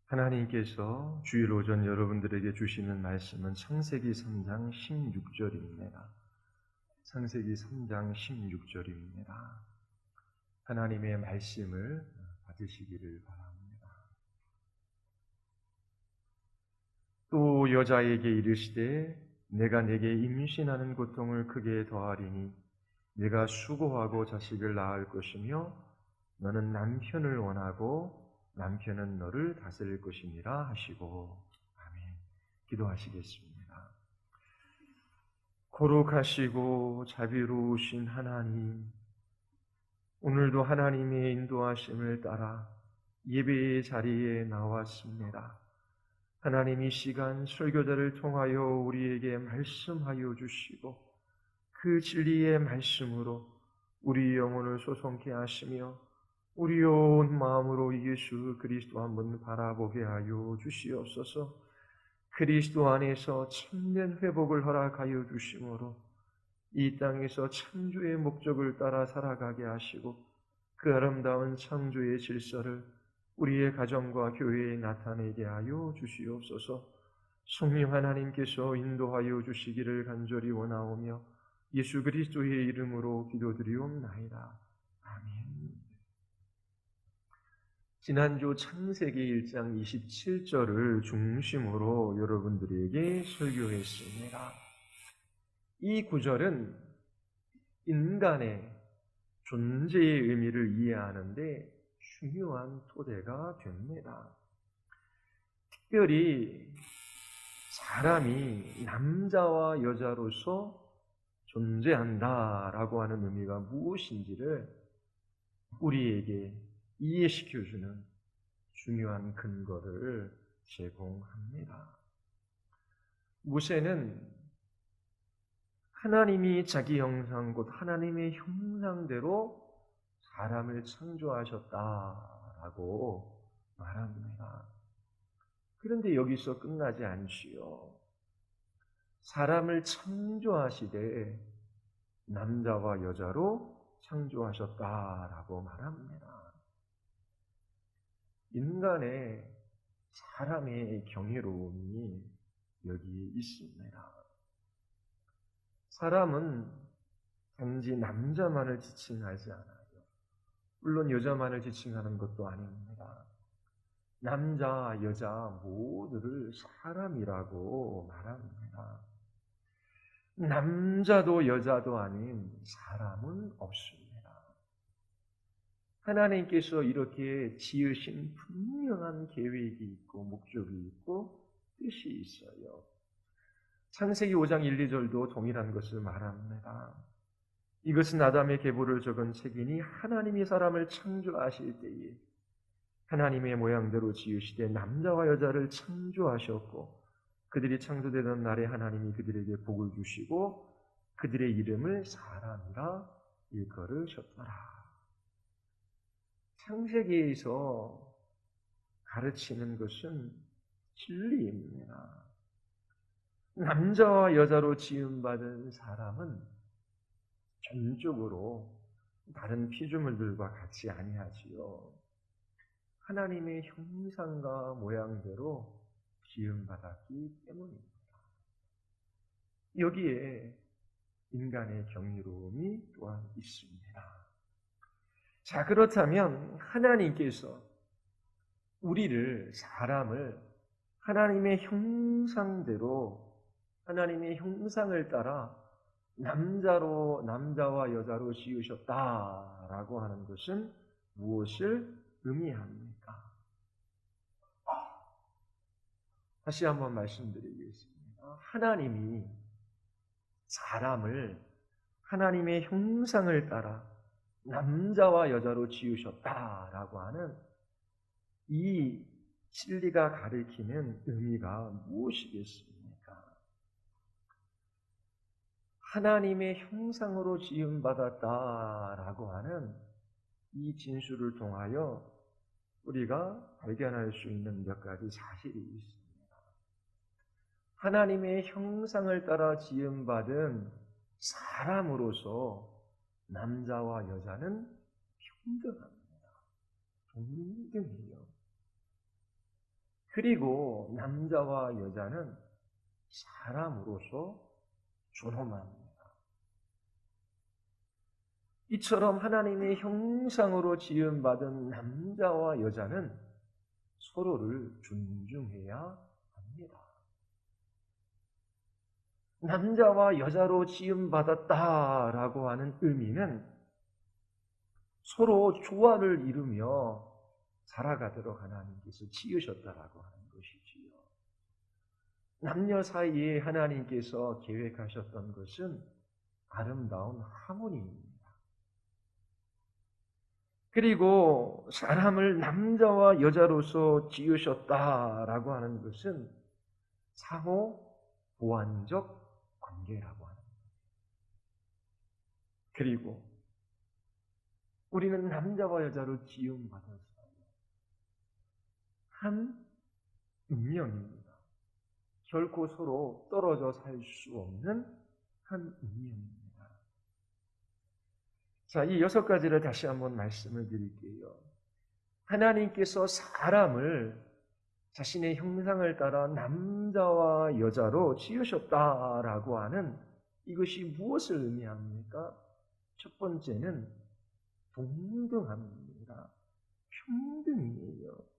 하나님께서 주일 오전 여러분들에게 주시는 말씀은 창세기 3장 16절입니다. 창세기 3장 16절입니다. 하나님의 말씀을 받으시기를 바랍니다. 또 여자에게 이르시되 내가 내게 임신하는 고통을 크게 더하리니 내가 수고하고 자식을 낳을 것이며 너는 남편을 원하고 남편은 너를 다스릴 것이니라 하시고. 아멘. 기도하시겠습니다. 거룩하시고 자비로우신 하나님, 오늘도 하나님의 인도하심을 따라 예배의 자리에 나왔습니다. 하나님, 이 시간 설교자를 통하여 우리에게 말씀하여 주시고 그 진리의 말씀으로 우리 영혼을 소송케 하시며 우리 온 마음으로 예수 그리스도 한번 바라보게 하여 주시옵소서. 그리스도 안에서 참된 회복을 허락하여 주심으로 이 땅에서 창조의 목적을 따라 살아가게 하시고 그 아름다운 창조의 질서를 우리의 가정과 교회에 나타내게 하여 주시옵소서. 성령 하나님께서 인도하여 주시기를 간절히 원하오며 예수 그리스도의 이름으로 기도드리옵나이다. 아멘. 지난주 창세기 1장 27절을 중심으로 여러분들에게 설교했습니다. 이 구절은 인간의 존재의 의미를 이해하는 데 중요한 토대가 됩니다. 특별히 사람이 남자와 여자로서 존재한다라고 하는 의미가 무엇인지를 우리에게 이해시켜주는 중요한 근거를 제공합니다. 모세는 하나님이 자기 형상 곧 하나님의 형상대로 사람을 창조하셨다라고 말합니다. 그런데 여기서 끝나지 않지요. 사람을 창조하시되 남자와 여자로 창조하셨다라고 말합니다. 인간의 사람의 경이로움이 여기 있습니다. 사람은 단지 남자만을 지칭하지 않아요. 물론 여자만을 지칭하는 것도 아닙니다. 남자, 여자 모두를 사람이라고 말합니다. 남자도 여자도 아닌 사람은 없습니다. 하나님께서 이렇게 지으신 분명한 계획이 있고 목적이 있고 뜻이 있어요. 창세기 5장 1, 2절도 동일한 것을 말합니다. 이것은 아담의 계보를 적은 책이니 하나님이 사람을 창조하실 때에 하나님의 모양대로 지으시되 남자와 여자를 창조하셨고 그들이 창조되던 날에 하나님이 그들에게 복을 주시고 그들의 이름을 사람이라 일컬으셨더라. 창세기에서 가르치는 것은 진리입니다. 남자와 여자로 지음받은 사람은 전적으로 다른 피조물들과 같이 아니하지요. 하나님의 형상과 모양대로 지음받았기 때문입니다. 여기에 인간의 경이로움이 또한 있습니다. 자, 그렇다면 하나님께서 우리를, 사람을 하나님의 형상대로 하나님의 형상을 따라 남자와 여자로 지으셨다라고 하는 것은 무엇을 의미합니까? 다시 한번 말씀드리겠습니다. 하나님이 사람을 하나님의 형상을 따라 남자와 여자로 지으셨다라고 하는 이 진리가 가리키는 의미가 무엇이겠습니까? 하나님의 형상으로 지음받았다라고 하는 이 진술을 통하여 우리가 발견할 수 있는 몇 가지 사실이 있습니다. 하나님의 형상을 따라 지음받은 사람으로서 남자와 여자는 평등합니다. 동등해요. 그리고 남자와 여자는 사람으로서 존엄합니다. 이처럼 하나님의 형상으로 지음받은 남자와 여자는 서로를 존중해야 합니다. 남자와 여자로 지음받았다라고 하는 의미는 서로 조화를 이루며 살아가도록 하나님께서 지으셨다라고 하는 것이지요. 남녀 사이에 하나님께서 계획하셨던 것은 아름다운 하모니입니다. 그리고 사람을 남자와 여자로서 지으셨다라고 하는 것은 상호 보완적 관계라고 하는 거예요. 그리고 우리는 남자와 여자로 지음받았어요. 한 운명입니다. 결코 서로 떨어져 살 수 없는 한 운명입니다. 자, 이 6가지를 다시 한번 말씀을 드릴게요. 하나님께서 사람을 자신의 형상을 따라 남자와 여자로 지으셨다라고 하는 이것이 무엇을 의미합니까? 첫 번째는 동등합니다. 평등이에요.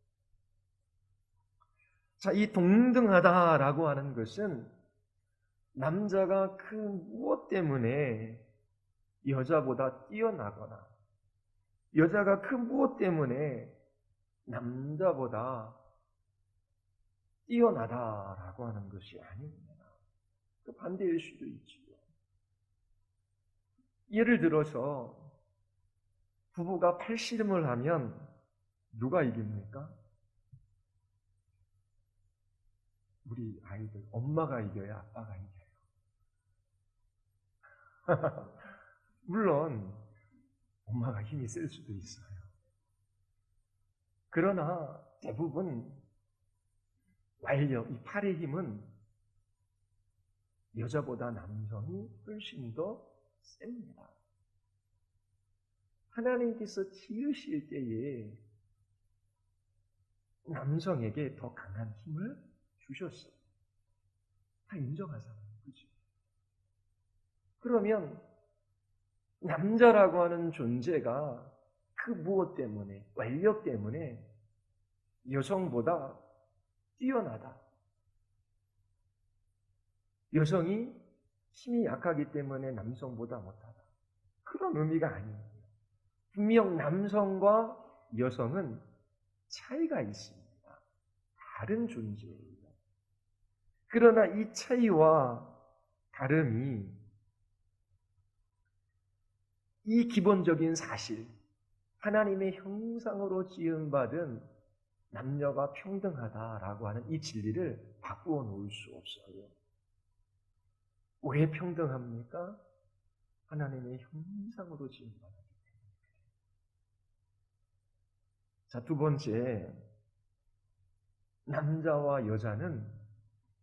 자, 이 동등하다라고 하는 것은 남자가 그 무엇 때문에 여자보다 뛰어나거나 여자가 그 무엇 때문에 남자보다 뛰어나다라고 하는 것이 아닙니다. 그 반대일 수도 있지요. 예를 들어서 부부가 팔씨름을 하면 누가 이깁니까? 우리 아이들, 엄마가 이겨야 아빠가 이겨요. 물론 엄마가 힘이 셀 수도 있어요. 그러나 대부분 완력, 이 팔의 힘은 여자보다 남성이 훨씬 더 셉니다. 하나님께서 지으실 때에 남성에게 더 강한 힘을 주셨어요. 다 인정하잖아요. 그렇죠? 그러면 남자라고 하는 존재가 그 무엇 때문에, 완력 때문에 여성보다 뛰어나다. 여성이 힘이 약하기 때문에 남성보다 못하다. 그런 의미가 아니에요. 분명 남성과 여성은 차이가 있습니다. 다른 존재예요. 그러나 이 차이와 다름이 이 기본적인 사실, 하나님의 형상으로 지음받은 남녀가 평등하다라고 하는 이 진리를 바꾸어 놓을 수 없어요. 왜 평등합니까? 하나님의 형상으로 지음받았기 때문에. 자, 두 번째, 남자와 여자는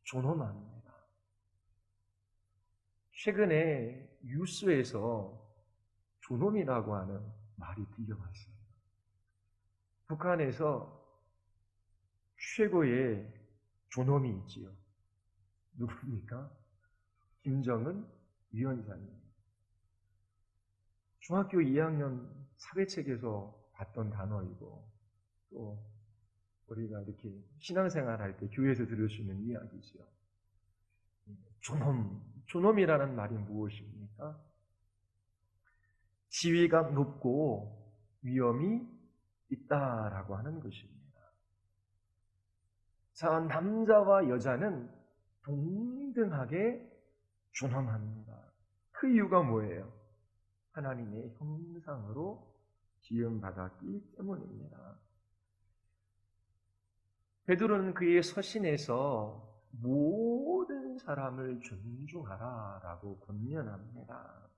존엄합니다. 최근에 뉴스에서 존엄이라고 하는 말이 들려왔어요. 북한에서 최고의 존엄이 있지요. 누굽니까? 김정은 위원장님. 중학교 2학년 사회책에서 봤던 단어이고 또 우리가 이렇게 신앙생활 할 때 교회에서 들을 수 있는 이야기죠. 존엄이라는 말이 무엇입니까? 지위가 높고 위험이 있다라고 하는 것입니다. 자, 남자와 여자는 동등하게 존엄합니다. 그 이유가 뭐예요? 하나님의 형상으로 지음받았기 때문입니다. 베드로는 그의 서신에서 모든 사람을 존중하라라고 권면합니다.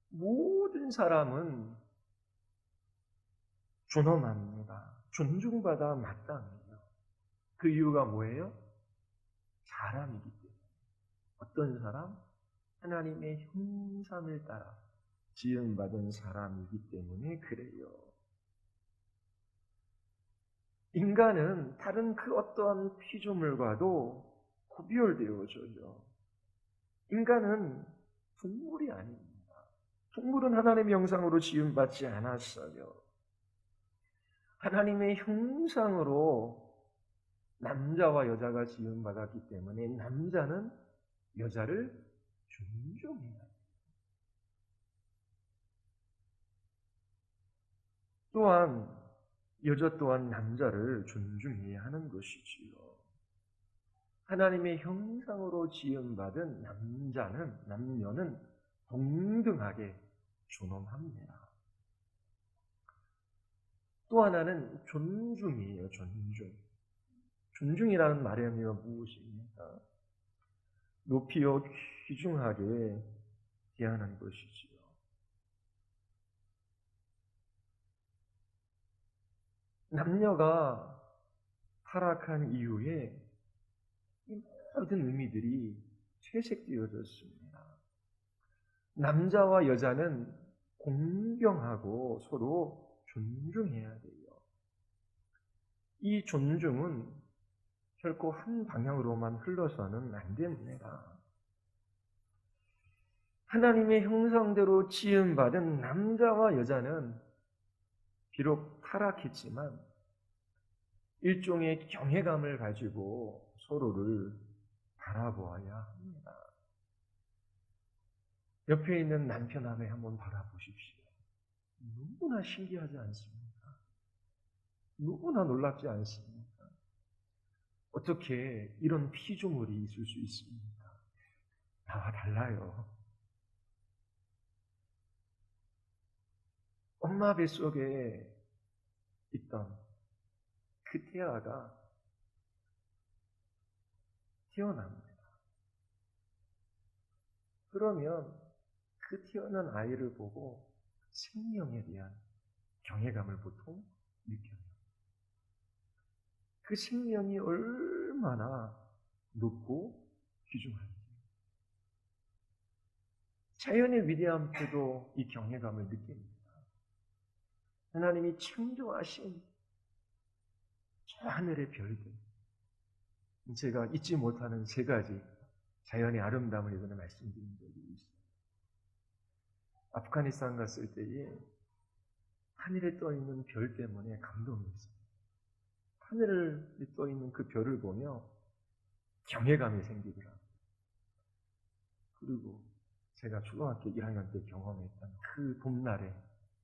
모든 사람은 존엄합니다. 존중받아 마땅해요. 그 이유가 뭐예요? 사람이기 때문에. 어떤 사람? 하나님의 형상을 따라 지음받은 사람이기 때문에 그래요. 인간은 다른 그 어떠한 피조물과도 구별되어져요. 인간은 동물이 아닙니다. 동물은 하나님의 형상으로 지음받지 않았어요. 하나님의 형상으로 남자와 여자가 지음받았기 때문에 남자는 여자를 존중해야 해요. 또한 여자 또한 남자를 존중해야 하는 것이지요. 하나님의 형상으로 지음받은 남녀는 동등하게 존엄합니다. 또 하나는 존중이에요. 존중이라는 말이 무엇입니까? 높이어 귀중하게 대하는 것이지요. 남녀가 타락한 이후에 이 모든 의미들이 퇴색되어졌습니다. 남자와 여자는 공경하고 서로 존중해야 돼요. 이 존중은 결코 한 방향으로만 흘러서는 안 됩니다. 하나님의 형상대로 지음받은 남자와 여자는 비록 타락했지만 일종의 경외감을 가지고 서로를 바라보아야 합니다. 옆에 있는 남편 아내 한번 바라보십시오. 너무나 신기하지 않습니까? 너무나 놀랍지 않습니까? 어떻게 이런 피조물이 있을 수 있습니까? 나와 달라요. 엄마 뱃속에 있던 그 태아가 태어납니다. 그러면 그 태어난 아이를 보고 생명에 대한 경외감을 보통 느껴요. 그 생명이 얼마나 높고 귀중한지. 자연의 위대함에도 이 경외감을 느낍니다. 하나님이 창조하신 저 하늘의 별들, 제가 잊지 못하는 세 가지 자연의 아름다움을 예전에 말씀드린 적이 있어요. 아프가니스탄 갔을 때에 하늘에 떠있는 별 때문에 감동이 있어요. 하늘에 떠있는 그 별을 보며 경외감이 생기더라고요. 그리고 제가 초등학교 1학년 때 경험했던 그 봄날의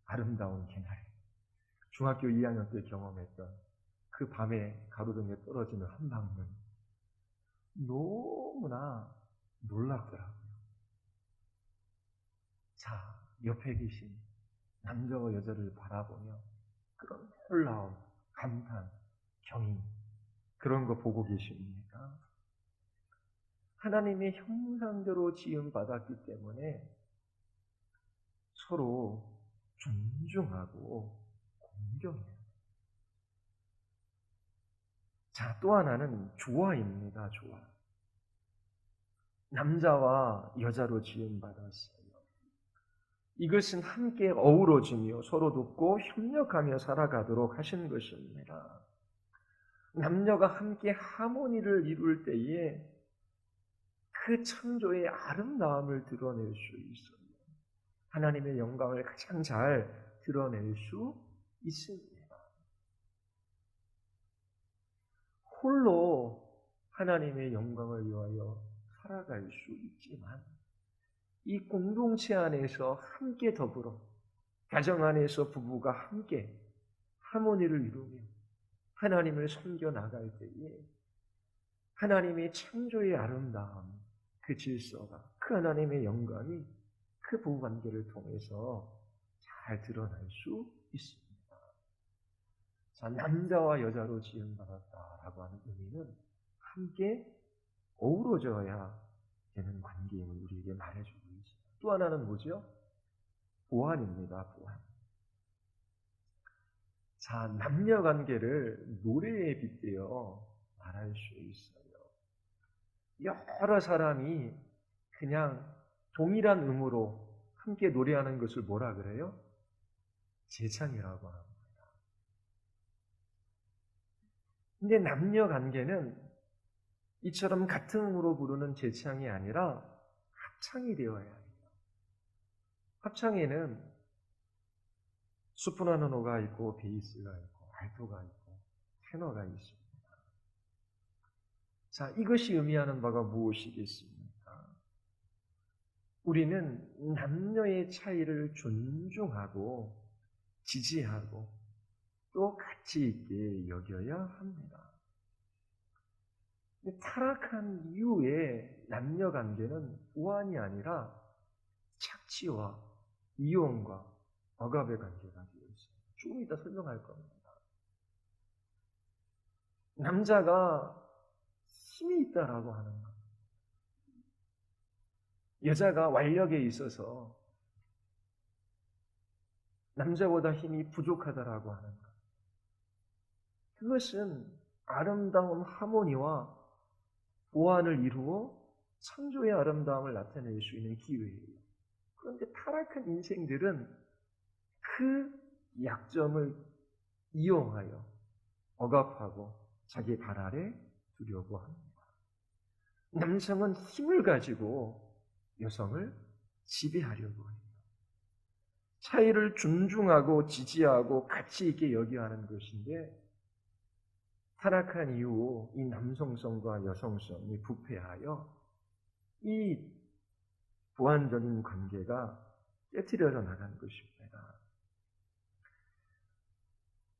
아름다운 개나리, 중학교 2학년 때 경험했던 그 밤에 가로등에 떨어지는 한방눈, 너무나 놀랍더라고요. 자, 옆에 계신 남자와 여자를 바라보며 그런 놀라움, 감탄, 경의, 그런 거 보고 계십니까? 하나님의 형상대로 지음받았기 때문에 서로 존중하고 공경해요. 자, 또 하나는 조화입니다. 조화. 남자와 여자로 지음받았어요. 이것은 함께 어우러지며 서로 돕고 협력하며 살아가도록 하신 것입니다. 남녀가 함께 하모니를 이룰 때에 그 창조의 아름다움을 드러낼 수 있어요. 하나님의 영광을 가장 잘 드러낼 수 있습니다. 홀로 하나님의 영광을 위하여 살아갈 수 있지만 이 공동체 안에서 함께 더불어 가정 안에서 부부가 함께 하모니를 이루며 하나님을 섬겨 나갈 때에 하나님의 창조의 아름다움, 그 질서가, 그 하나님의 영광이 그 부부관계를 통해서 잘 드러날 수 있습니다. 자, 남자와 여자로 지음받았다라고 하는 의미는 함께 어우러져야 되는 관계임을 우리에게 말해주고 있습니다. 또 하나는 뭐죠? 보완입니다. 보완. 자, 남녀 관계를 노래에 빗대어 말할 수 있어요. 여러 사람이 그냥 동일한 음으로 함께 노래하는 것을 뭐라 그래요? 제창이라고 합니다. 근데 남녀 관계는 이처럼 같은 음으로 부르는 재창이 아니라 합창이 되어야 해요. 합창에는 소프라노가 있고 베이스가 있고 알토가 있고 테너가 있습니다. 자, 이것이 의미하는 바가 무엇이겠습니까? 우리는 남녀의 차이를 존중하고 지지하고 또 가치 있게 여겨야 합니다. 타락한 이후에 남녀 관계는 우환이 아니라 착취와 이용과 억압의 관계가 되어 있어요. 조금 이따 설명할 겁니다. 남자가 힘이 있다라고 하는 것, 여자가 완력에 있어서 남자보다 힘이 부족하다라고 하는 것, 그것은 아름다운 하모니와 보완을 이루어 창조의 아름다움을 나타낼 수 있는 기회예요. 그런데 타락한 인생들은 그 약점을 이용하여 억압하고 자기 발 아래 두려고 합니다. 남성은 힘을 가지고 여성을 지배하려고 해요. 차이를 존중하고 지지하고 가치 있게 여겨야 하는 것인데 타락한 이후 이 남성성과 여성성이 부패하여 이 보완적인 관계가 깨트려져 나가는 것입니다.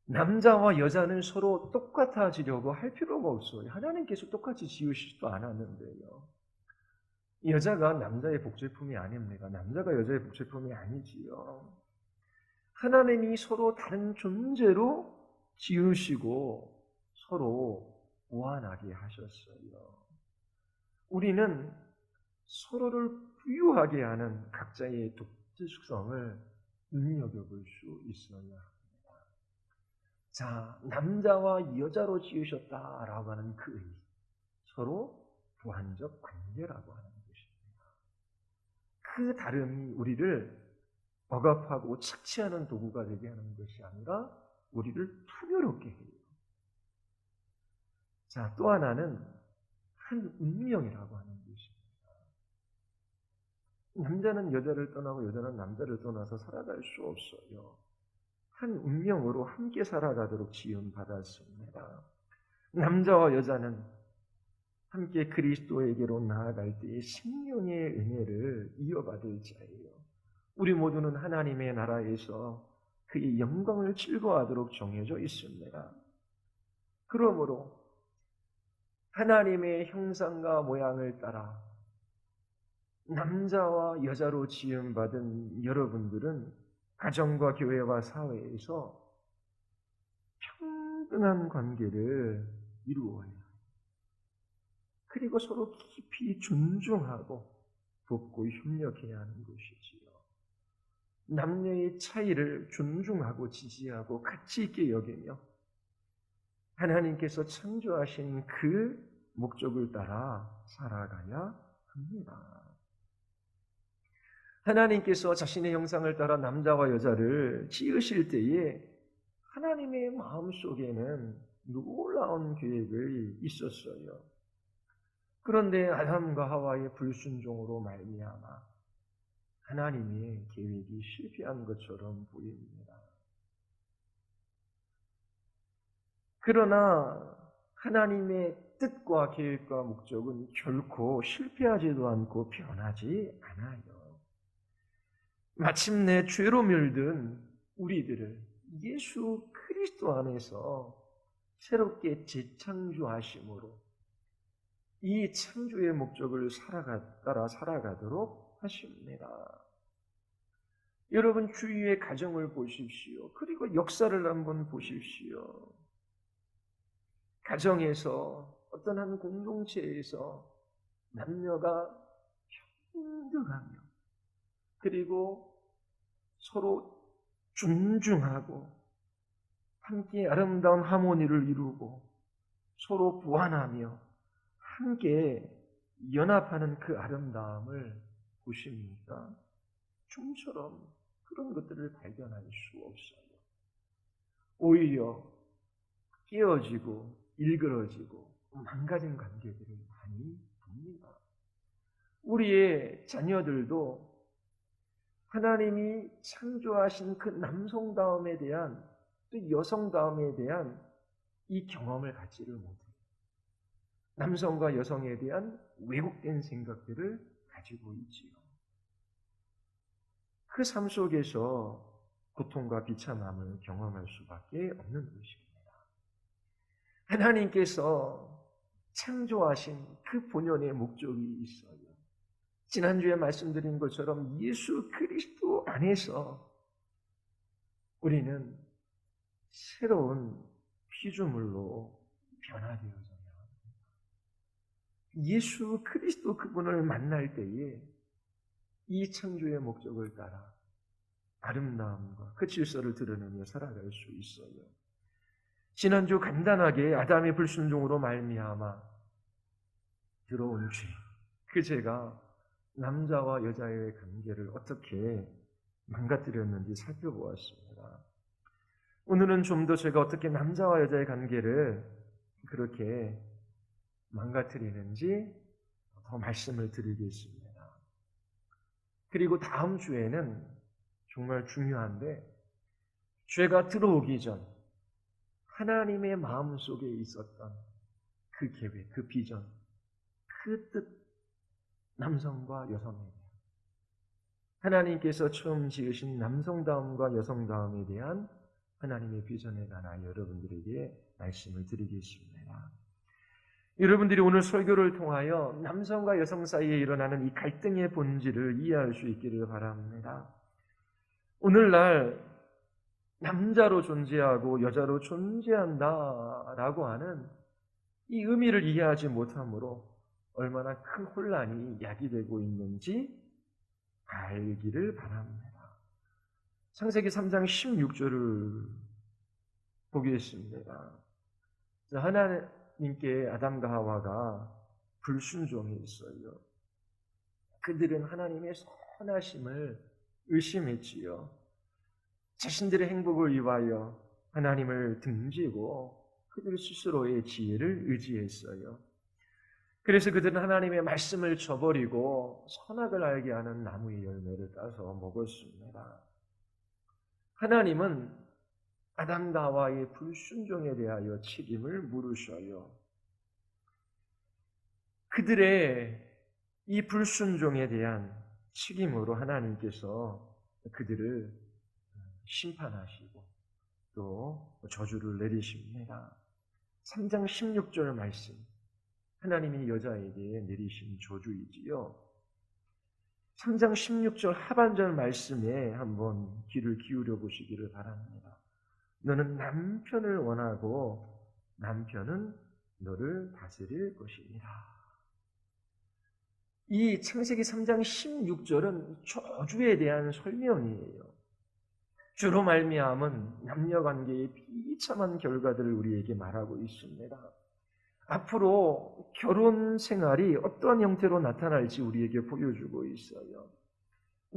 남자와 여자는 서로 똑같아지려고 할 필요가 없어요. 하나님께서 똑같이 지으시지도 않았는데요. 여자가 남자의 복제품이 아닙니다. 남자가 여자의 복제품이 아니지요. 하나님이 서로 다른 존재로 지으시고 서로 보완하게 하셨어요. 우리는 서로를 부유하게 하는 각자의 독특성을 눈여겨볼 수 있어야 합니다. 자, 남자와 여자로 지으셨다라고 하는 그 의미, 서로 보완적 관계라고 하는 것입니다. 그 다름이 우리를 억압하고 착취하는 도구가 되게 하는 것이 아니라 우리를 풍요롭게 해요. 자, 또 하나는 한 운명이라고 하는 것입니다. 남자는 여자를 떠나고 여자는 남자를 떠나서 살아갈 수 없어요. 한 운명으로 함께 살아가도록 지음받았습니다. 남자와 여자는 함께 그리스도에게로 나아갈 때에 생명의 은혜를 이어받을 자예요. 우리 모두는 하나님의 나라에서 그의 영광을 즐거워하도록 정해져 있습니다. 그러므로 하나님의 형상과 모양을 따라 남자와 여자로 지음받은 여러분들은 가정과 교회와 사회에서 평등한 관계를 이루어야 해요. 그리고 서로 깊이 존중하고 돕고 협력해야 하는 것이지요. 남녀의 차이를 존중하고 지지하고 가치 있게 여기며 하나님께서 창조하신 그 목적을 따라 살아가야 합니다. 하나님께서 자신의 형상을 따라 남자와 여자를 지으실 때에 하나님의 마음속에는 놀라운 계획이 있었어요. 그런데 아담과 하와의 불순종으로 말미암아 하나님의 계획이 실패한 것처럼 보입니다. 그러나 하나님의 뜻과 계획과 목적은 결코 실패하지도 않고 변하지 않아요. 마침내 죄로 물든 우리들을 예수 그리스도 안에서 새롭게 재창조하심으로 이 창조의 목적을 따라 살아가도록 하십니다. 여러분 주위의 가정을 보십시오. 그리고 역사를 한번 보십시오. 가정에서 어떤 한 공동체에서 남녀가 평등하며 그리고 서로 존중하고 함께 아름다운 하모니를 이루고 서로 보완하며 함께 연합하는 그 아름다움을 보십니까? 좀처럼 그런 것들을 발견할 수 없어요. 오히려 깨어지고 일그러지고 망가진 관계들을 많이 봅니다. 우리의 자녀들도 하나님이 창조하신 그 남성다움에 대한 또 여성다움에 대한 이 경험을 갖지를 못해요. 남성과 여성에 대한 왜곡된 생각들을 가지고 있지요. 그 삶 속에서 고통과 비참함을 경험할 수밖에 없는 것입니다. 하나님께서 창조하신 그 본연의 목적이 있어요. 지난주에 말씀드린 것처럼 예수 그리스도 안에서 우리는 새로운 피조물로 변화되어져야 합니다. 예수 그리스도 그분을 만날 때에 이 창조의 목적을 따라 아름다움과 그 질서를 드러내며 살아갈 수 있어요. 지난주 간단하게 아담의 불순종으로 말미암아 들어온 죄, 그 죄가 남자와 여자의 관계를 어떻게 망가뜨렸는지 살펴보았습니다. 오늘은 좀 더 제가 어떻게 남자와 여자의 관계를 그렇게 망가뜨리는지 더 말씀을 드리겠습니다. 그리고 다음 주에는 정말 중요한데, 죄가 들어오기 전 하나님의 마음속에 있었던 그 계획, 그 비전, 그 뜻, 남성과 여성에 대한 하나님께서 처음 지으신 남성다움과 여성다움에 대한 하나님의 비전에 관하여 여러분들에게 말씀을 드리겠습니다. 여러분들이 오늘 설교를 통하여 남성과 여성 사이에 일어나는 이 갈등의 본질을 이해할 수 있기를 바랍니다. 오늘날 남자로 존재하고 여자로 존재한다라고 하는 이 의미를 이해하지 못함으로 얼마나 큰 혼란이 야기되고 있는지 알기를 바랍니다. 창세기 3장 16절을 보겠습니다. 하나님께 아담과 하와가 불순종했어요. 그들은 하나님의 선하심을 의심했지요. 자신들의 행복을 위하여 하나님을 등지고 그들 스스로의 지혜를 의지했어요. 그래서 그들은 하나님의 말씀을 저버리고 선악을 알게 하는 나무의 열매를 따서 먹었습니다. 하나님은 아담과 하와의 불순종에 대하여 책임을 물으셔요. 그들의 이 불순종에 대한 책임으로 하나님께서 그들을 심판하시고 또 저주를 내리십니다. 3장 16절 말씀, 하나님이 여자에게 내리신 저주이지요. 3장 16절 하반절 말씀에 한번 귀를 기울여 보시기를 바랍니다. 너는 남편을 원하고 남편은 너를 다스릴 것이니라. 이 창세기 3장 16절은 저주에 대한 설명이에요. 주로 말미암은 남녀관계의 비참한 결과들을 우리에게 말하고 있습니다. 앞으로 결혼 생활이 어떤 형태로 나타날지 우리에게 보여주고 있어요.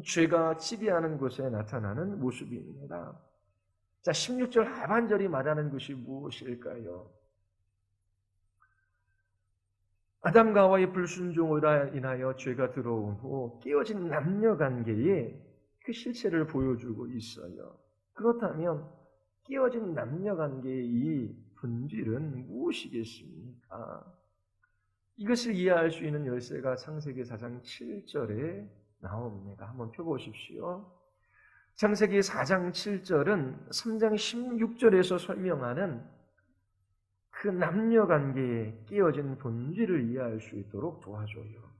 죄가 지배하는 곳에 나타나는 모습입니다. 자, 16절 하반절이 말하는 것이 무엇일까요? 아담과 하와의 불순종으로 인하여 죄가 들어온 후 깨어진 남녀관계에 그 실체를 보여주고 있어요. 그렇다면 깨어진 남녀관계의 이 본질은 무엇이겠습니까? 이것을 이해할 수 있는 열쇠가 창세기 4장 7절에 나옵니다. 한번 펴보십시오. 창세기 4장 7절은 3장 16절에서 설명하는 그 남녀관계의 깨어진 본질을 이해할 수 있도록 도와줘요.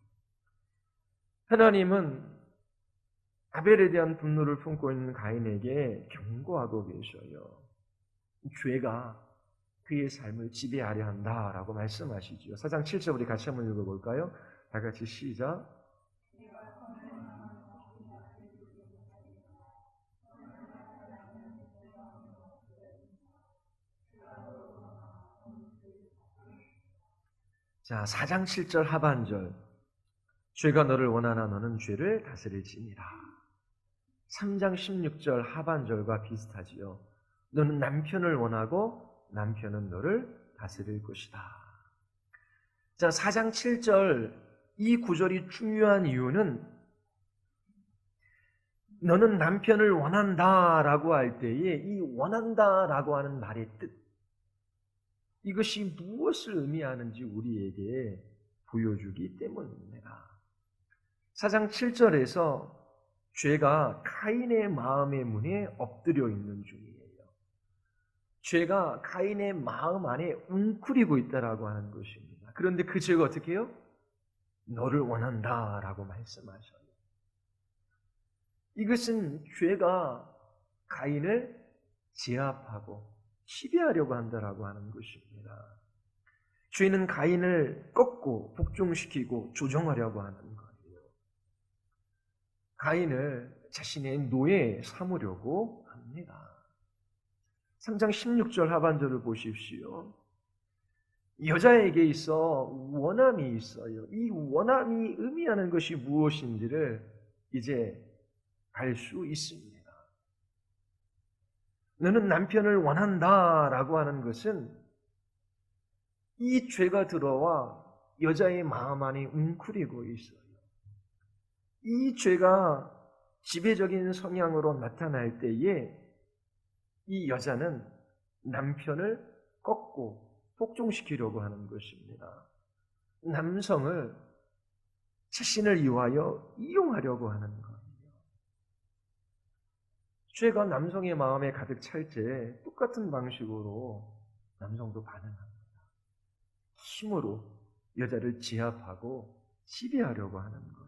하나님은 아벨에 대한 분노를 품고 있는 가인에게 경고하고 계셔요. 죄가 그의 삶을 지배하려 한다라고 말씀하시죠. 4장 7절 우리 같이 한번 읽어볼까요? 다 같이 시작. 자, 4장 7절 하반절. 죄가 너를 원하나 너는 죄를 다스릴지니라. 3장 16절 하반절과 비슷하지요. 너는 남편을 원하고 남편은 너를 다스릴 것이다. 자, 4장 7절 이 구절이 중요한 이유는 너는 남편을 원한다라고 할 때에 이 원한다라고 하는 말의 뜻, 이것이 무엇을 의미하는지 우리에게 보여주기 때문입니다. 4장 7절에서 죄가 카인의 마음의 문에 엎드려 있는 중이에요. 죄가 카인의 마음 안에 웅크리고 있다라고 하는 것입니다. 그런데 그 죄가 어떻게 해요? 너를 원한다라고 말씀하셔요. 이것은 죄가 가인을 제압하고 시비하려고 한다라고 하는 것입니다. 죄는 가인을 꺾고 복종시키고 조종하려고 하는 거예요. 가인을 자신의 노예 삼으려고 합니다. 3장 16절 하반절을 보십시오. 여자에게 있어 원함이 있어요. 이 원함이 의미하는 것이 무엇인지를 이제 알 수 있습니다. 너는 남편을 원한다라고 하는 것은 이 죄가 들어와 여자의 마음 안에 웅크리고 있어요. 이 죄가 지배적인 성향으로 나타날 때에 이 여자는 남편을 꺾고 복종시키려고 하는 것입니다. 남성을 자신을 위하여 이용하려고 하는 거예요. 죄가 남성의 마음에 가득 찰 때 똑같은 방식으로 남성도 반응합니다. 힘으로 여자를 제압하고 지배하려고 하는 거예요.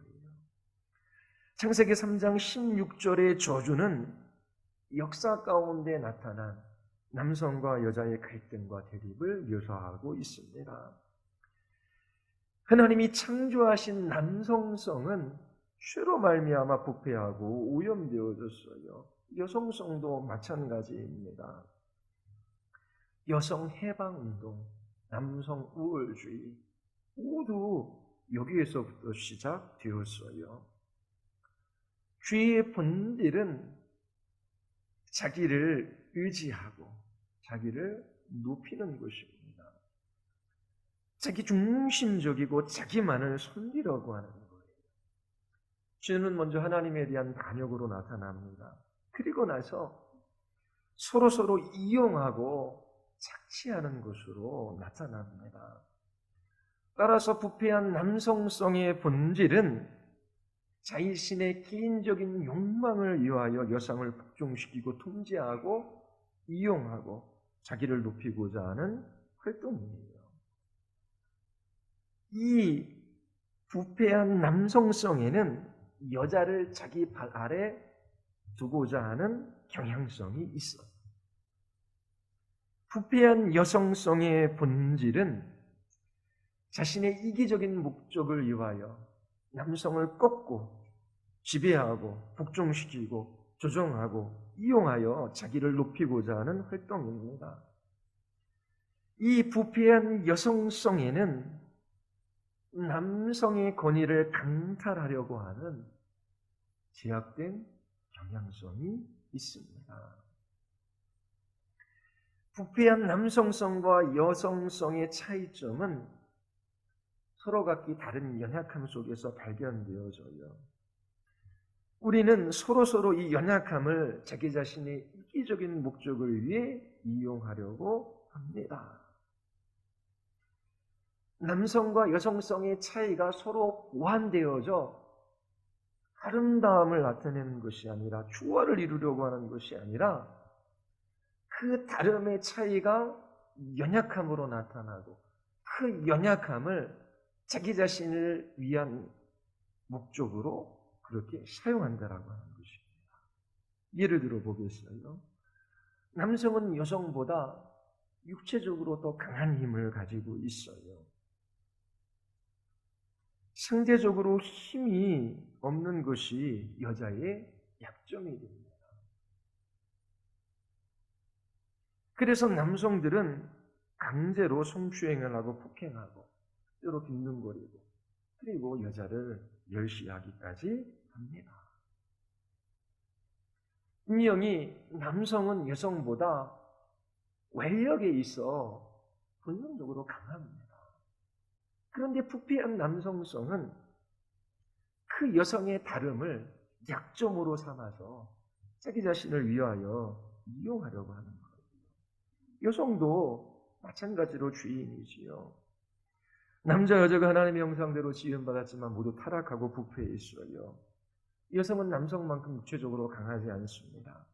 창세기 3장 16절의 저주는 역사 가운데 나타난 남성과 여자의 갈등과 대립을 묘사하고 있습니다. 하나님이 창조하신 남성성은 죄로 말미암아 부패하고 오염되어졌어요. 여성성도 마찬가지입니다. 여성 해방운동, 남성 우월주의 모두 여기에서부터 시작되었어요. 죄의 본질은 자기를 의지하고 자기를 높이는 것입니다. 자기 중심적이고 자기만을 섬기려고 하는 거예요. 죄는 먼저 하나님에 대한 반역으로 나타납니다. 그리고 나서 서로 이용하고 착취하는 것으로 나타납니다. 따라서 부패한 남성성의 본질은 자신의 개인적인 욕망을 위하여 여성을 복종시키고 통제하고 이용하고 자기를 높이고자 하는 활동이에요. 이 부패한 남성성에는 여자를 자기 발 아래 두고자 하는 경향성이 있어요. 부패한 여성성의 본질은 자신의 이기적인 목적을 위하여 남성을 꺾고 지배하고 복종시키고 조종하고 이용하여 자기를 높이고자 하는 활동입니다. 이 부패한 여성성에는 남성의 권위를 강탈하려고 하는 제약된 경향성이 있습니다. 부패한 남성성과 여성성의 차이점은 서로 각기 다른 연약함 속에서 발견되어져요. 우리는 서로 이 연약함을 자기 자신의 이기적인 목적을 위해 이용하려고 합니다. 남성과 여성성의 차이가 서로 보완되어져 아름다움을 나타내는 것이 아니라 조화를 이루려고 하는 것이 아니라 그 다름의 차이가 연약함으로 나타나고 그 연약함을 자기 자신을 위한 목적으로 그렇게 사용한다라고 하는 것입니다. 예를 들어 보겠어요. 남성은 여성보다 육체적으로 더 강한 힘을 가지고 있어요. 상대적으로 힘이 없는 것이 여자의 약점이 됩니다. 그래서 남성들은 강제로 성추행을 하고 폭행하고 때로 빈둥거리고 그리고 여자를 멸시하기까지 합니다. 분명히 남성은 여성보다 외력에 있어 본능적으로 강합니다. 그런데 부패한 남성성은 그 여성의 다름을 약점으로 삼아서 자기 자신을 위하여 이용하려고 하는 거예요. 여성도 마찬가지로 주인이지요. 남자 여자가 하나님의 형상대로 지음받았지만 모두 타락하고 부패해 있어요. 여성은 남성만큼 육체적으로 강하지 않습니다.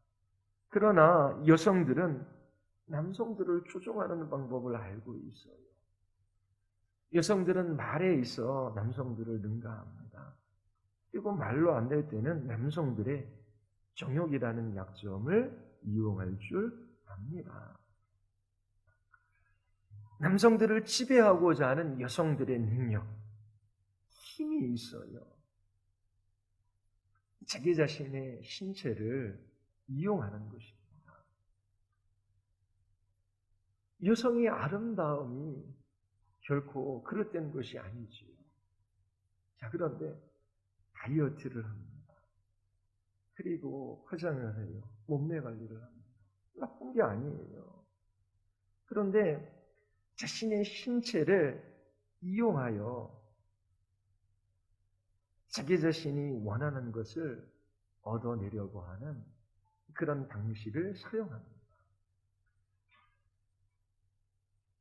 그러나 여성들은 남성들을 조종하는 방법을 알고 있어요. 여성들은 말에 있어 남성들을 능가합니다. 그리고 말로 안 될 때는 남성들의 정욕이라는 약점을 이용할 줄 압니다. 남성들을 지배하고자 하는 여성들의 능력, 힘이 있어요. 자기 자신의 신체를 이용하는 것입니다. 여성의 아름다움이 결코 그릇된 것이 아니지요. 자, 그런데 다이어트를 합니다. 그리고 화장을 해요. 몸매 관리를 합니다. 나쁜 게 아니에요. 그런데 자신의 신체를 이용하여 자기 자신이 원하는 것을 얻어내려고 하는 그런 방식을 사용합니다.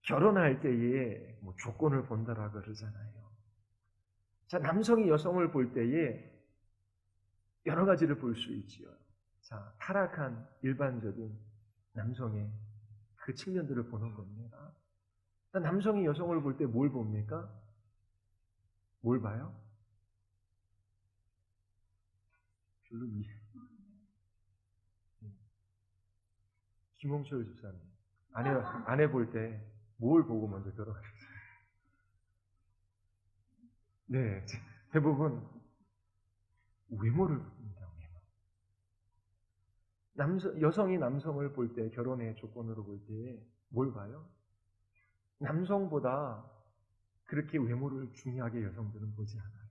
결혼할 때에 조건을 본다라 그러잖아요. 자, 남성이 여성을 볼 때에 여러 가지를 볼 수 있지요. 자, 타락한 일반적인 남성의 그 측면들을 보는 겁니다. 남성이 여성을 볼 때 뭘 봅니까? 뭘 봐요? 별로 이해. 김홍철 집사님, 아내 볼 때 뭘 보고 먼저 결혼하셨어요? 네, 대부분 외모를 봅니다. 여성이 남성을 볼 때, 결혼의 조건으로 볼 때 뭘 봐요? 남성보다 그렇게 외모를 중요하게 여성들은 보지 않아요.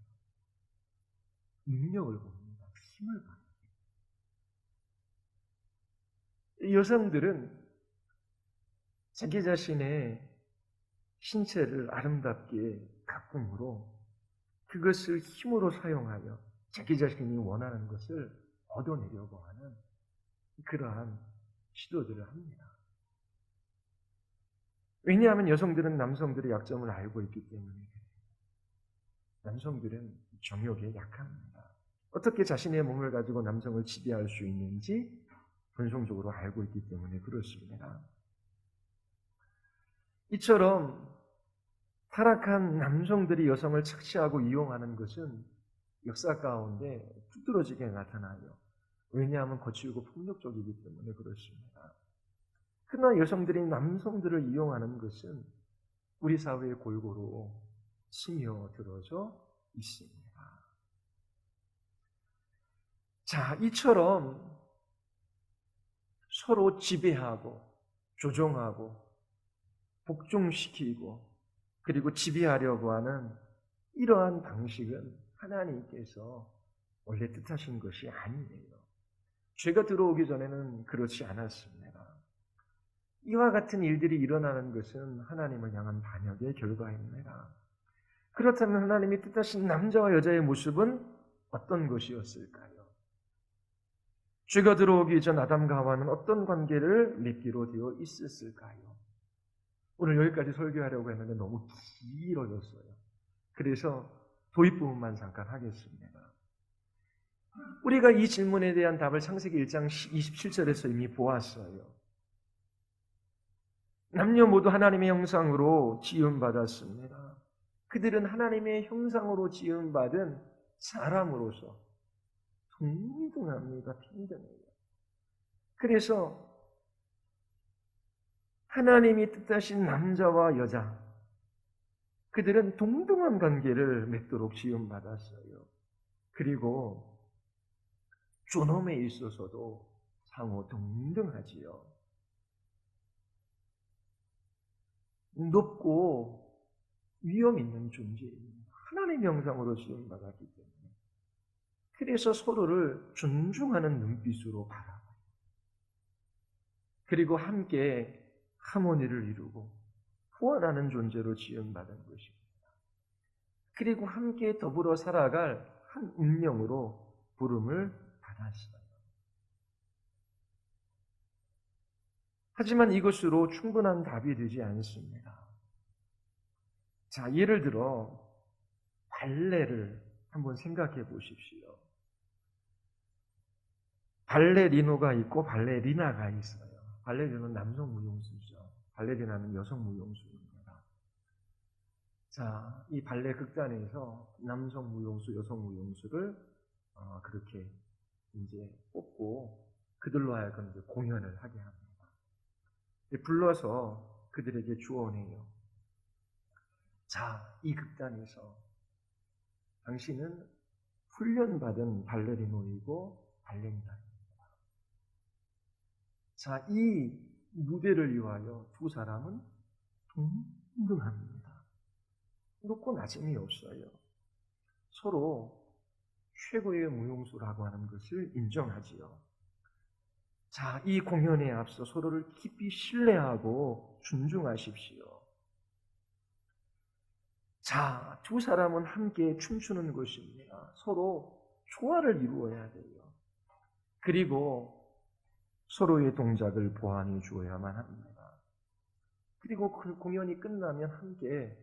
능력을 봅니다. 힘을 봐요. 여성들은 자기 자신의 신체를 아름답게 가꿈으로 그것을 힘으로 사용하여 자기 자신이 원하는 것을 얻어내려고 하는 그러한 시도들을 합니다. 왜냐하면 여성들은 남성들의 약점을 알고 있기 때문에 남성들은 정욕에 약합니다. 어떻게 자신의 몸을 가지고 남성을 지배할 수 있는지 본성적으로 알고 있기 때문에 그렇습니다. 이처럼 타락한 남성들이 여성을 착취하고 이용하는 것은 역사 가운데 두드러지게 나타나요. 왜냐하면 거칠고 폭력적이기 때문에 그렇습니다. 그러나 여성들이 남성들을 이용하는 것은 우리 사회에 골고루 스며들어져 있습니다. 자, 이처럼 서로 지배하고 조종하고 복종시키고 그리고 지배하려고 하는 이러한 방식은 하나님께서 원래 뜻하신 것이 아니에요. 죄가 들어오기 전에는 그렇지 않았습니다. 이와 같은 일들이 일어나는 것은 하나님을 향한 반역의 결과입니다. 그렇다면 하나님이 뜻하신 남자와 여자의 모습은 어떤 것이었을까요? 죄가 들어오기 전 아담과 하와는 어떤 관계를 맺기로 되어 있었을까요? 오늘 여기까지 설교하려고 했는데 너무 길어졌어요. 그래서 도입 부분만 잠깐 하겠습니다. 우리가 이 질문에 대한 답을 창세기 1장 27절에서 이미 보았어요. 남녀 모두 하나님의 형상으로 지음받았습니다. 그들은 하나님의 형상으로 지음받은 사람으로서 동등합니다. 평등해요. 그래서 하나님이 뜻하신 남자와 여자, 그들은 동등한 관계를 맺도록 지음받았어요. 그리고 존엄에 있어서도 상호 동등하지요. 높고 위험 있는 존재입니다. 하나님의 형상으로 지음받았기 때문에. 그래서 서로를 존중하는 눈빛으로 바라봐요. 그리고 함께 하모니를 이루고 후원하는 존재로 지음받은 것입니다. 그리고 함께 더불어 살아갈 한 운명으로 부름을 받았어요. 하지만 이것으로 충분한 답이 되지 않습니다. 자, 예를 들어 발레를 한번 생각해 보십시오. 발레리노가 있고 발레리나가 있어요. 발레리노는 남성 무용수죠. 발레리나는 여성 무용수입니다. 자, 이 발레 극단에서 남성 무용수, 여성 무용수를 그렇게 이제 뽑고 그들로 하여금 이제 공연을 하게 합니다. 불러서 그들에게 주원해요. 자, 이 극단에서 당신은 훈련받은 발레리노이고 발레리나입니다. 자, 이 무대를 위하여 두 사람은 동등합니다. 높고 낮음이 없어요. 서로 최고의 무용수라고 하는 것을 인정하지요. 자, 이 공연에 앞서 서로를 깊이 신뢰하고 존중하십시오. 자, 두 사람은 함께 춤추는 것입니다. 서로 조화를 이루어야 돼요. 그리고 서로의 동작을 보완해 주어야만 합니다. 그리고 그 공연이 끝나면 함께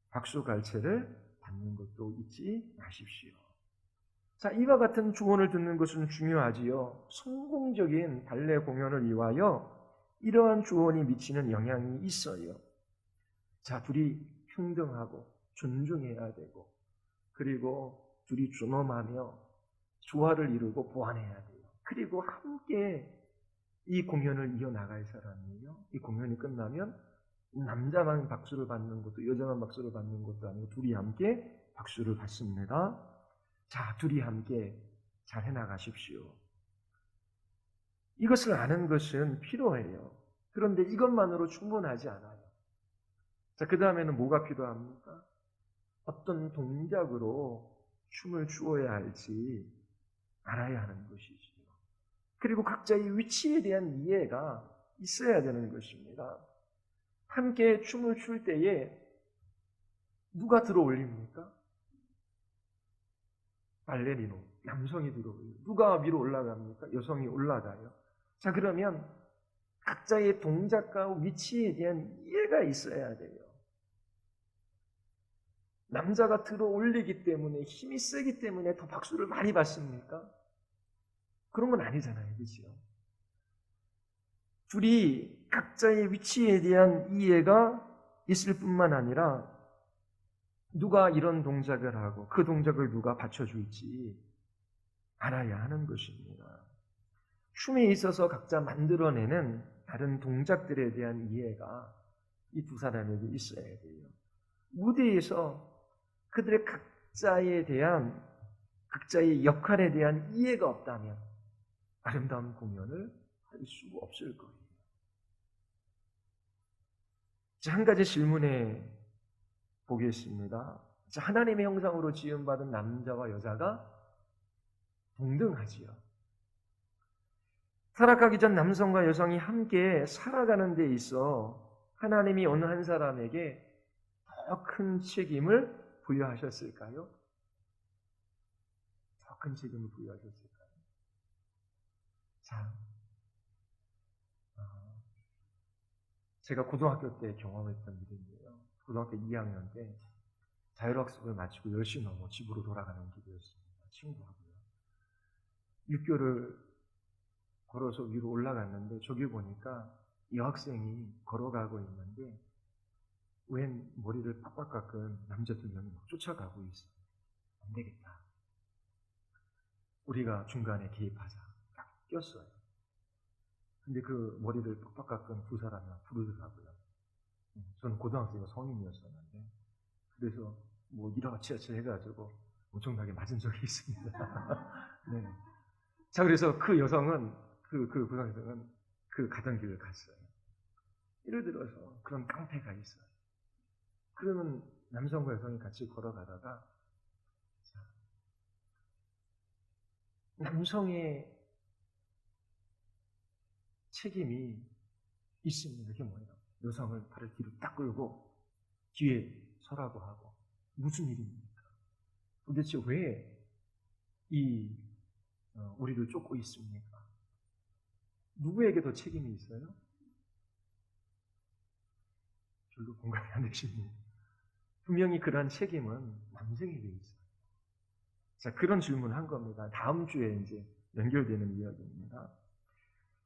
박수갈채를 받는 것도 잊지 마십시오. 자, 이와 같은 조언을 듣는 것은 중요하지요. 성공적인 발레 공연을 위하여 이러한 조언이 미치는 영향이 있어요. 자, 둘이 평등하고 존중해야 되고, 그리고 둘이 존엄하며 조화를 이루고 보완해야 돼요. 그리고 함께 이 공연을 이어나갈 사람이에요. 이 공연이 끝나면 남자만 박수를 받는 것도 여자만 박수를 받는 것도 아니고 둘이 함께 박수를 받습니다. 자, 둘이 함께 잘 해나가십시오. 이것을 아는 것은 필요해요. 그런데 이것만으로 충분하지 않아요. 자, 그 다음에는 뭐가 필요합니까? 어떤 동작으로 춤을 추어야 할지 알아야 하는 것이지요. 그리고 각자의 위치에 대한 이해가 있어야 되는 것입니다. 함께 춤을 출 때에 누가 들어 올립니까? 발레리노, 남성이 들어 올려요. 누가 위로 올라갑니까? 여성이 올라가요. 자, 그러면 각자의 동작과 위치에 대한 이해가 있어야 돼요. 남자가 들어 올리기 때문에 힘이 세기 때문에 더 박수를 많이 받습니까? 그런 건 아니잖아요. 그렇죠? 둘이 각자의 위치에 대한 이해가 있을 뿐만 아니라 누가 이런 동작을 하고 그 동작을 누가 받쳐줄지 알아야 하는 것입니다. 춤에 있어서 각자 만들어내는 다른 동작들에 대한 이해가 이 두 사람에게 있어야 돼요. 무대에서 그들의 각자의 역할에 대한 이해가 없다면 아름다운 공연을 할 수 없을 거예요. 자, 한 가지 질문해 보겠습니다. 자, 하나님의 형상으로 지음받은 남자와 여자가 동등하지요. 타락하기 전 남성과 여성이 함께 살아가는 데 있어 하나님이 어느 한 사람에게 더 큰 책임을 부여하셨을까요? 더 큰 책임을 부여하셨을까요? 자, 제가 고등학교 때 경험했던 일인데요. 고등학교 2학년 때 자율학습을 마치고 10시 넘어 집으로 돌아가는 길이었습니다. 친구하고요. 육교를 걸어서 위로 올라갔는데 저기 보니까 여학생이 걸어가고 있는데 웬 머리를 빡빡 깎은 남자 두 명이 막 쫓아가고 있어요. 안 되겠다. 우리가 중간에 개입하자. 딱 꼈어요. 근데 그 머리를 빡빡 깎은 두 사람이 부르더라고요. 저는 고등학생이고 성인이었었는데 그래서 뭐 이러치러치 해가지고 엄청나게 맞은 적이 있습니다. 네. 자, 그래서 그 여성은 그 고등학생은 그 가던 길을 갔어요. 예를 들어서 그런 깡패가 있어요. 그러면 남성과 여성이 같이 걸어가다가 남성의 책임이 있습니다. 그게 뭐예요? 여성을 팔을 뒤로 딱 끌고 뒤에 서라고 하고, 무슨 일입니까? 도대체 왜 우리를 쫓고 있습니까? 누구에게 더 책임이 있어요? 별로 공감이 안 되십니다. 분명히 그러한 책임은 남성에게 있어요. 자, 그런 질문을 한 겁니다. 다음 주에 이제 연결되는 이야기입니다.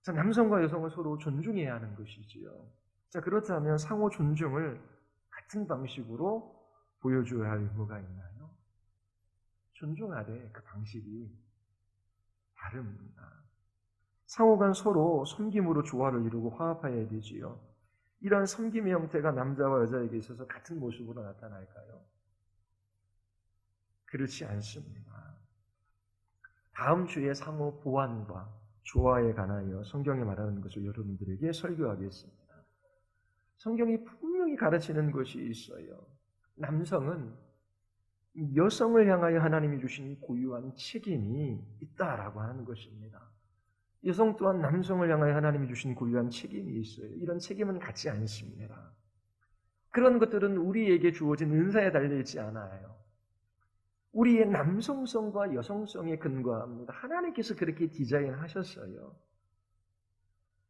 자, 남성과 여성을 서로 존중해야 하는 것이지요. 자, 그렇다면 상호 존중을 같은 방식으로 보여줘야 할 의무가 있나요? 존중하되 그 방식이 다릅니다. 상호 간 서로 섬김으로 조화를 이루고 화합해야 되지요. 이러한 섬김의 형태가 남자와 여자에게 있어서 같은 모습으로 나타날까요? 그렇지 않습니다. 다음 주에 상호 보완과 조화에 관하여 성경이 말하는 것을 여러분들에게 설교하겠습니다. 성경이 분명히 가르치는 것이 있어요. 남성은 여성을 향하여 하나님이 주신 고유한 책임이 있다라고 하는 것입니다. 여성 또한 남성을 향하여 하나님이 주신 고유한 책임이 있어요. 이런 책임은 같지 않습니다. 그런 것들은 우리에게 주어진 은사에 달려있지 않아요. 우리의 남성성과 여성성에 근거합니다. 하나님께서 그렇게 디자인하셨어요.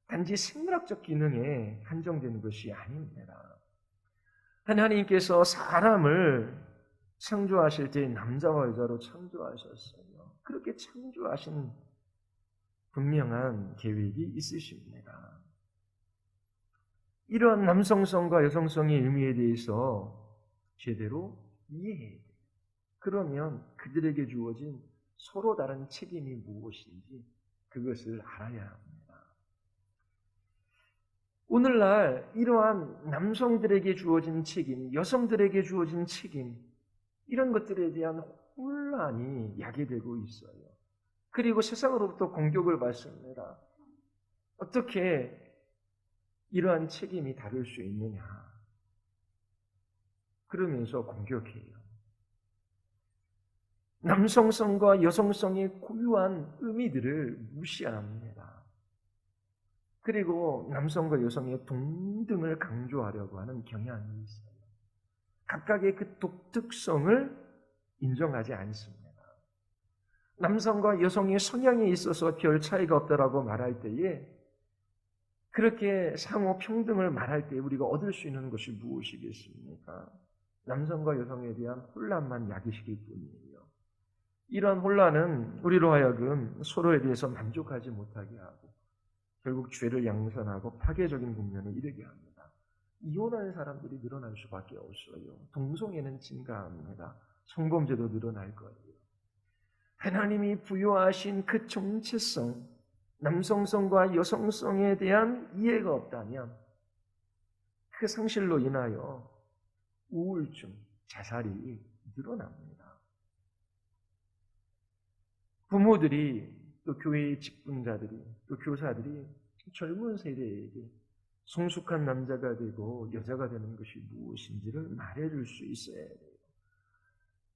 단지 생물학적 기능에 한정된 것이 아닙니다. 하나님께서 사람을 창조하실 때 남자와 여자로 창조하셨어요. 그렇게 창조하신 분명한 계획이 있으십니다. 이러한 남성성과 여성성의 의미에 대해서 제대로 이해해야 돼요. 그러면 그들에게 주어진 서로 다른 책임이 무엇인지 그것을 알아야 합니다. 오늘날 이러한 남성들에게 주어진 책임, 여성들에게 주어진 책임, 이런 것들에 대한 혼란이 야기되고 있어요. 그리고 세상으로부터 공격을 받습니다. 어떻게 이러한 책임이 다를 수 있느냐. 그러면서 공격해요. 남성성과 여성성의 고유한 의미들을 무시합니다. 그리고 남성과 여성의 동등을 강조하려고 하는 경향이 있어요. 각각의 그 독특성을 인정하지 않습니다. 남성과 여성의 성향에 있어서 별 차이가 없다라고 말할 때에 그렇게 상호 평등을 말할 때 우리가 얻을 수 있는 것이 무엇이겠습니까? 남성과 여성에 대한 혼란만 야기시킬 뿐이에요. 이러한 혼란은 우리로 하여금 서로에 대해서 만족하지 못하게 하고 결국 죄를 양산하고 파괴적인 국면에 이르게 합니다. 이혼하는 사람들이 늘어날 수밖에 없어요. 동성애는 증가합니다. 성범죄도 늘어날 거예요. 하나님이 부여하신 그 정체성, 남성성과 여성성에 대한 이해가 없다면 그 상실로 인하여 우울증, 자살이 늘어납니다. 부모들이 또 교회의 직분자들이 또 교사들이 젊은 세대에게 성숙한 남자가 되고 여자가 되는 것이 무엇인지를 말해줄 수 있어야 돼요.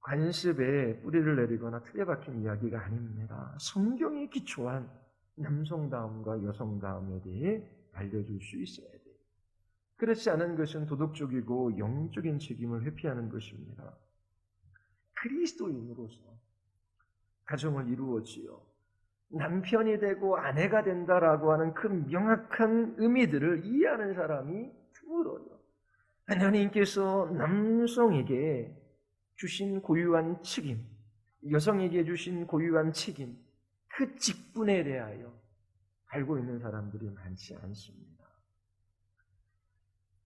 관습에 뿌리를 내리거나 틀에 박힌 이야기가 아닙니다. 성경에 기초한 남성다움과 여성다움에 대해 알려줄 수 있어야 돼요. 그렇지 않은 것은 도덕적이고 영적인 책임을 회피하는 것입니다. 그리스도인으로서 가정을 이루었지요. 남편이 되고 아내가 된다라고 하는 그 명확한 의미들을 이해하는 사람이 드물어요. 하나님께서 남성에게 주신 고유한 책임, 여성에게 주신 고유한 책임, 그 직분에 대하여 알고 있는 사람들이 많지 않습니다.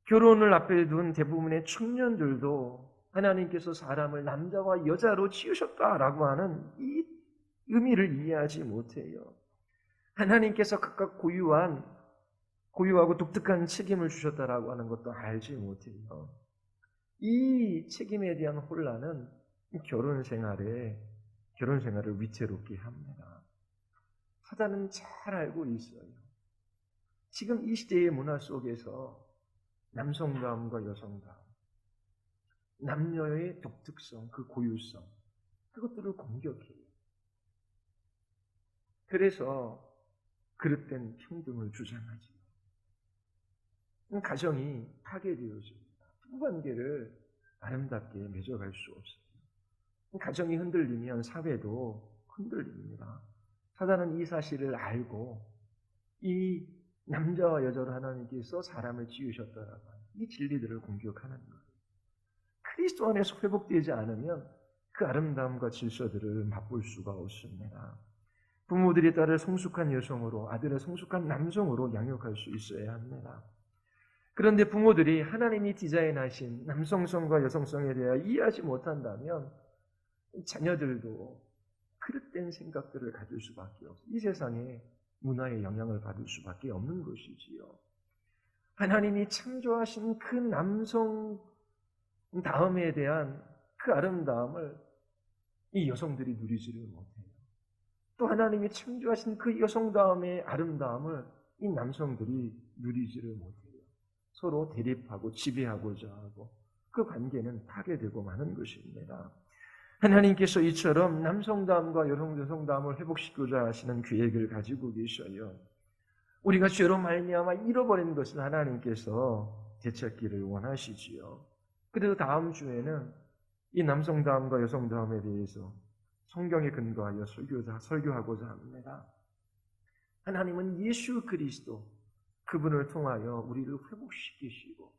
결혼을 앞에 둔 대부분의 청년들도 하나님께서 사람을 남자와 여자로 지으셨다라고 하는 이 의미를 이해하지 못해요. 하나님께서 각각 고유하고 독특한 책임을 주셨다라고 하는 것도 알지 못해요. 이 책임에 대한 혼란은 결혼 생활을 위태롭게 합니다. 사단은 잘 알고 있어요. 지금 이 시대의 문화 속에서 남성다움과 여성다움, 남녀의 독특성, 그 고유성, 그것들을 공격해요. 그래서 그릇된 평등을 주장하죠. 가정이 파괴되어집니다. 부부관계를 아름답게 맺어갈 수 없어요. 가정이 흔들리면 사회도 흔들립니다. 사단은 이 사실을 알고 이 남자와 여자로 하나님께서 사람을 지으셨다라고 하는 이 진리들을 공격하는 거예요. 그리스도 안에서 회복되지 않으면 그 아름다움과 질서들을 맛볼 수가 없습니다. 부모들이 딸을 성숙한 여성으로, 아들을 성숙한 남성으로 양육할 수 있어야 합니다. 그런데 부모들이 하나님이 디자인하신 남성성과 여성성에 대해 이해하지 못한다면 자녀들도 그릇된 생각들을 가질 수밖에 없어요. 이 세상에 문화의 영향을 받을 수밖에 없는 것이지요. 하나님이 창조하신 그 남성 다음에 대한 그 아름다움을 이 여성들이 누리지를 못해요. 또 하나님이 창조하신 그 여성 다음의 아름다움을 이 남성들이 누리지를 못해요. 서로 대립하고 지배하고자 하고 그 관계는 파괴되고 마는 것입니다. 하나님께서 이처럼 남성다움과 여성다움을 회복시키고자 하시는 계획을 가지고 계셔요. 우리가 죄로 말미암아 잃어버린 것을 하나님께서 되찾기를 원하시지요. 그래서 다음 주에는 이 남성다움과 여성다움에 대해서 성경에 근거하여 설교하고자 합니다. 하나님은 예수 그리스도 그분을 통하여 우리를 회복시키시고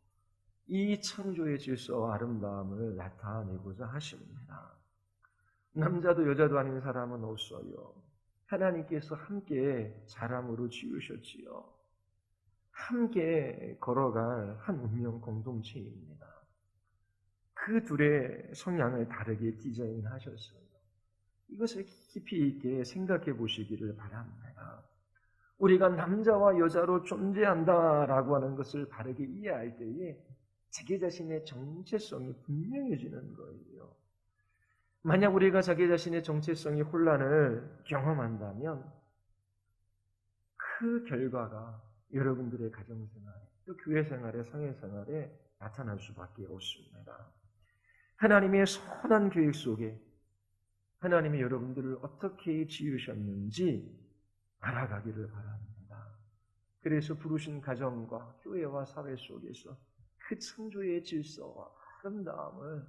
이 창조의 질서와 아름다움을 나타내고자 하십니다. 남자도 여자도 아닌 사람은 없어요. 하나님께서 함께 사람으로 지으셨지요. 함께 걸어갈 한 운명 공동체입니다. 그 둘의 성향을 다르게 디자인하셨어요. 이것을 깊이 있게 생각해 보시기를 바랍니다. 우리가 남자와 여자로 존재한다라고 하는 것을 바르게 이해할 때에 자기 자신의 정체성이 분명해지는 거예요. 만약 우리가 자기 자신의 정체성이 혼란을 경험한다면 그 결과가 여러분들의 가정생활, 또 교회생활에, 성회생활에 나타날 수밖에 없습니다. 하나님의 선한 계획 속에 하나님이 여러분들을 어떻게 지으셨는지 알아가기를 바랍니다. 그래서 부르신 가정과 교회와 사회 속에서 그 창조의 질서와 아름다움을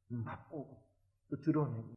맛보고 또 드러내는